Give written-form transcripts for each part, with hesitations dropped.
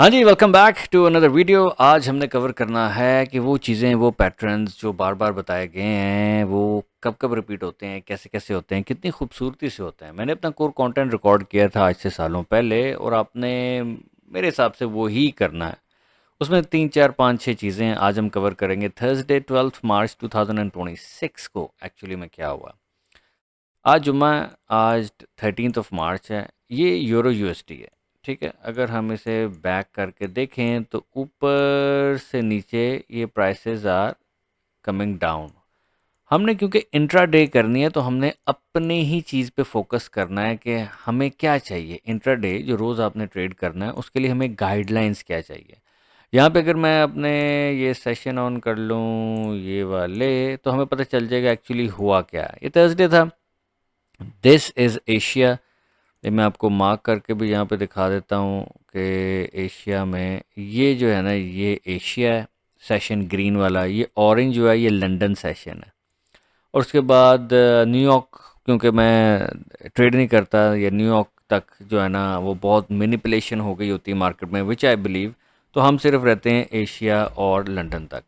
हाँ जी, welcome back to another video. आज हमने कवर करना है कि वो चीज़ें, वो पैटर्न्स जो बार बार बताए गए हैं, वो कब कब रिपीट होते हैं, कैसे कैसे होते हैं, कितनी खूबसूरती से होते हैं। मैंने अपना कोर कंटेंट रिकॉर्ड किया था आज से सालों पहले, और आपने मेरे हिसाब से वो ही करना है। उसमें 3 4 5 6 चीज़ें आज हम कवर करेंगे। थर्सडे 12 मार्च 2026 को एक्चुअली में क्या हुआ। आज जुम्मा है, आज 13 मार्च है। ये यूरो यूएसडी है, ठीक है। अगर हम इसे बैक करके देखें तो ऊपर से नीचे ये प्राइसेस आर कमिंग डाउन। हमने क्योंकि इंट्राडे करनी है तो हमने अपने ही चीज़ पे फोकस करना है कि हमें क्या चाहिए। इंट्राडे जो रोज़ आपने ट्रेड करना है उसके लिए हमें गाइडलाइंस क्या चाहिए। यहाँ पे अगर मैं अपने ये सेशन ऑन कर लूँ ये वाले, तो हमें पता चल जाएगा एक्चुअली हुआ क्या है। ये थर्सडे था। This is Asia. ये मैं आपको मार्क करके भी यहाँ पे दिखा देता हूँ कि एशिया में ये जो है ना, ये एशिया है सेशन ग्रीन वाला। ये ऑरेंज जो है ये लंदन सेशन है। और उसके बाद न्यूयॉर्क, क्योंकि मैं ट्रेड नहीं करता, या न्यूयॉर्क तक जो है ना वो बहुत मैनिपुलेशन हो गई होती है मार्केट में, विच आई बिलीव। तो हम सिर्फ रहते हैं एशिया और लंदन तक।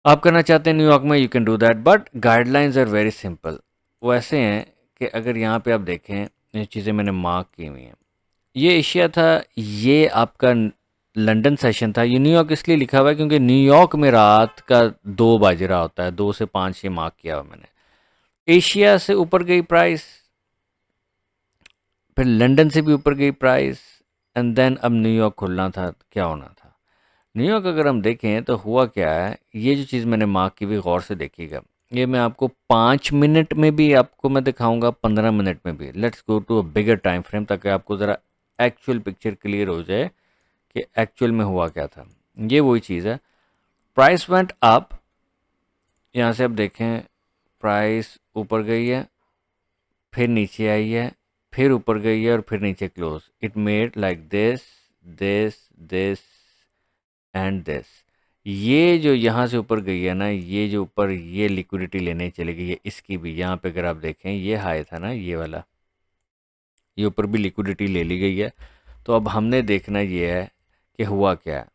आप करना चाहते हैं न्यूयॉर्क में, you can do that, but guidelines are very simple. वो ऐसे हैं कि अगर यहाँ पे आप देखें, ये चीज़ें मैंने मार्क की हुई हैं। ये एशिया था, ये आपका लंदन सेशन था। ये न्यूयॉर्क इसलिए लिखा हुआ है क्योंकि न्यूयॉर्क में रात का 2 बज रहा होता है, 2 से 5 ये मार्क किया हुआ मैंने। एशिया से ऊपर गई प्राइस, फिर लंदन से भी ऊपर गई प्राइस, एंड देन अब न्यूयॉर्क खुलना था। क्या होना था न्यूयॉर्क, अगर हम देखें तो हुआ क्या है। ये जो चीज़ मैंने मार्क की हुई, गौर से देखिएगा। ये मैं आपको 5 मिनट में भी आपको मैं दिखाऊंगा, 15 मिनट में भी। Let's go to a bigger time frame, ताकि आपको ज़रा एक्चुअल पिक्चर क्लियर हो जाए कि एक्चुअल में हुआ क्या था। ये वही चीज़ है। Price went up. यहाँ से आप देखें, प्राइस ऊपर गई है, फिर नीचे आई है, फिर ऊपर गई है, और फिर नीचे close. It made like this, this, this and this. ये जो यहाँ से ऊपर गई है ना, ये जो ऊपर ये लिक्विडिटी लेने चली गई है, इसकी भी यहाँ पे अगर आप देखें, ये हाई था ना ये वाला, ये ऊपर भी लिक्विडिटी ले ली गई है। तो अब हमने देखना ये है कि हुआ क्या है।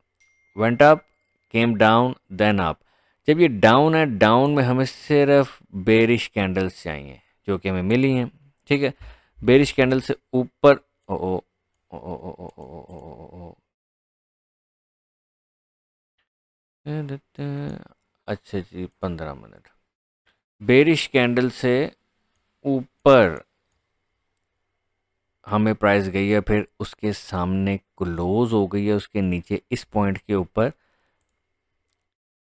Went up, came down, then up. जब ये डाउन है, डाउन में हमें सिर्फ बेरिश कैंडल्स चाहिए, जो कि हमें मिली हैं, ठीक है। बेरिश कैंडल से ऊपर, ओ ओ ओ ओ ओ ओ ओ ओ ओ ओ, अच्छा जी, 15 मिनट। बेरिश कैंडल से ऊपर हमें प्राइस गई है, फिर उसके सामने क्लोज हो गई है, उसके नीचे इस पॉइंट के ऊपर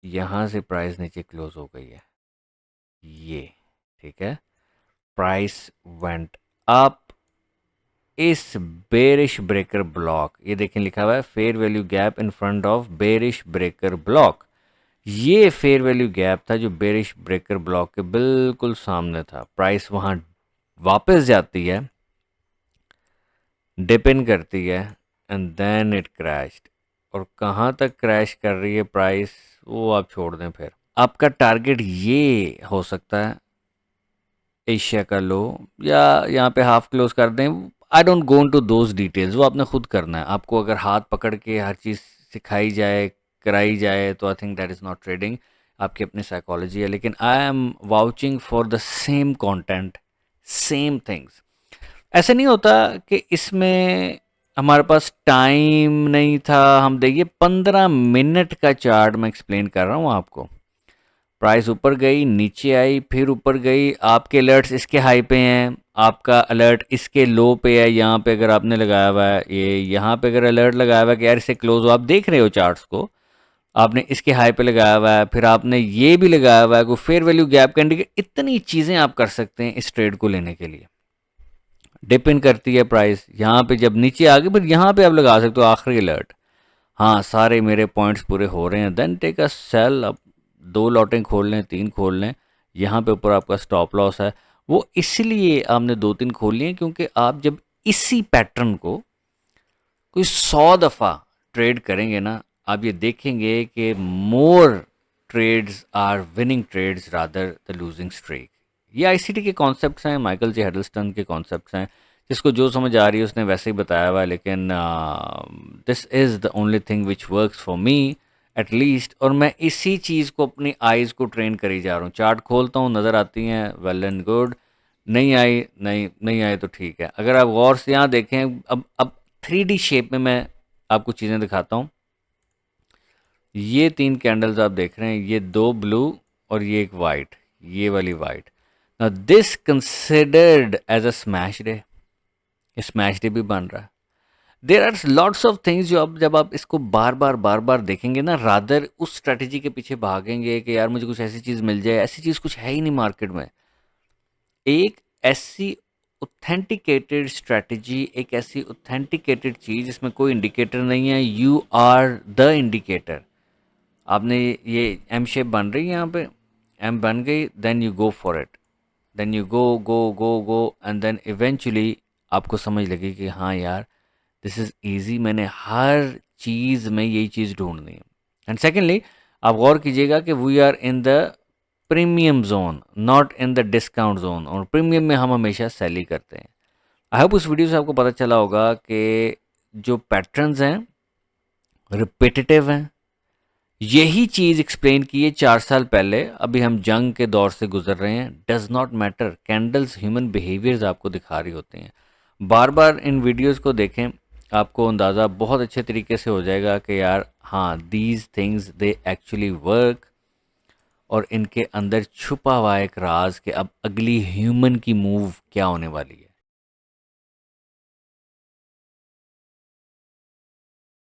यहाँ से प्राइस नीचे क्लोज हो गई है, ये, ठीक है। प्राइस वेंट अप इस बेरिश ब्रेकर ब्लॉक। ये देखें लिखा हुआ है fair value gap in front of bearish breaker block. ये फेयर वैल्यू गैप था जो बेरिश ब्रेकर ब्लॉक के बिल्कुल सामने था। प्राइस वहाँ वापस जाती है, डिप इन करती है, एंड देन इट क्रैश्ड। और कहाँ तक क्रैश कर रही है प्राइस, वो आप छोड़ दें। फिर आपका टारगेट ये हो सकता है एशिया का लो, या यहाँ पे हाफ क्लोज कर दें। I don't go into those details, वो आपने खुद करना है। आपको अगर हाथ पकड़ के हर चीज़ सिखाई जाए, कराई जाए, तो I think that is not trading. आपकी अपनी साइकोलॉजी है। लेकिन I am vouching for the same content, same things. ऐसे नहीं होता कि इसमें हमारे पास टाइम नहीं था। हम देखिए 15 मिनट का चार्ट मैं एक्सप्लेन कर रहा हूँ आपको। प्राइस ऊपर गई, नीचे आई, फिर ऊपर गई। आपके अलर्ट्स इसके हाई पे हैं, आपका अलर्ट इसके लो पे है। यहाँ पे अगर आपने लगाया हुआ है, ये यहाँ पे अगर अलर्ट लगाया हुआ है कि यार इससे क्लोज हो, आप देख रहे हो चार्ट्स को, आपने इसके हाई पे लगाया हुआ है, फिर आपने ये भी लगाया हुआ है को फेयर वैल्यू गैप का इंडिकेट। इतनी चीज़ें आप कर सकते हैं इस ट्रेड को लेने के लिए। डिप इन करती है प्राइस, यहाँ पे जब नीचे आ गई, फिर यहाँ पे आप लगा सकते हो आखिरी अलर्ट। हाँ, सारे मेरे पॉइंट्स पूरे हो रहे हैं, देन टेक अ सेल। अब 2 लॉटें खोल लें, 3 खोल लें। यहाँ पे ऊपर आपका स्टॉप लॉस है। वो इसलिए आपने 2 3 खोल लिए क्योंकि आप जब इसी पैटर्न को कोई 100 दफ़ा ट्रेड करेंगे ना, आप ये देखेंगे कि more trades are winning trades rather the losing streak. ये आईसीटी के कॉन्सेप्ट्स हैं, माइकल जे हेडलस्टन के कॉन्सेप्ट्स हैं। जिसको जो समझ आ रही है उसने वैसे ही बताया हुआ है, लेकिन this is the only thing which works for me at least. और मैं इसी चीज़ को अपनी आइज़ को ट्रेन करी जा रहा हूँ। चार्ट खोलता हूँ, नज़र आती हैं, वेल एंड गुड। नहीं आई, नहीं आई तो ठीक है। अगर आप गौर से यहाँ देखें, अब 3D शेप में मैं आपको चीज़ें दिखाता हूँ। ये 3 कैंडल्स आप देख रहे हैं, ये 2 ब्लू और ये एक वाइट, ये वाली white. Now this considered as a smash day, smash day भी बन रहा है। There are lots of things जो अब जब आप इसको बार बार देखेंगे ना, रादर उस स्ट्रेटजी के पीछे भागेंगे कि यार मुझे कुछ ऐसी चीज़ मिल जाए। ऐसी चीज़ कुछ है ही नहीं मार्केट में। एक ऐसी ऑथेंटिकेटेड स्ट्रेटजी, एक ऐसी ऑथेंटिकेटेड चीज़ जिसमें कोई इंडिकेटर नहीं है, यू आर द इंडिकेटर। आपने ये एम शेप बन रही है यहाँ पे, एम बन गई, then you go for it, then you go go go go and then eventually आपको समझ लगी कि हाँ यार दिस इज़ ईजी, मैंने हर चीज़ में यही चीज़ ढूंढनी है। एंड सेकेंडली, आप गौर कीजिएगा कि we are in the premium zone, not in the discount zone. और प्रीमियम में हम हमेशा सेल ही करते हैं। आई होप उस वीडियो से आपको पता चला होगा कि जो पैटर्न्स हैं रिपीटेटिव हैं। यही चीज़ एक्सप्लेन की है 4 साल पहले, अभी हम जंग के दौर से गुजर रहे हैं। Does not matter, candles human behaviours आपको दिखा रही होती हैं। बार बार इन वीडियोस को देखें, आपको अंदाज़ा बहुत अच्छे तरीके से हो जाएगा कि यार हाँ, these things they actually work. और इनके अंदर छुपा हुआ एक राज कि अब अगली ह्यूमन की मूव क्या होने वाली है।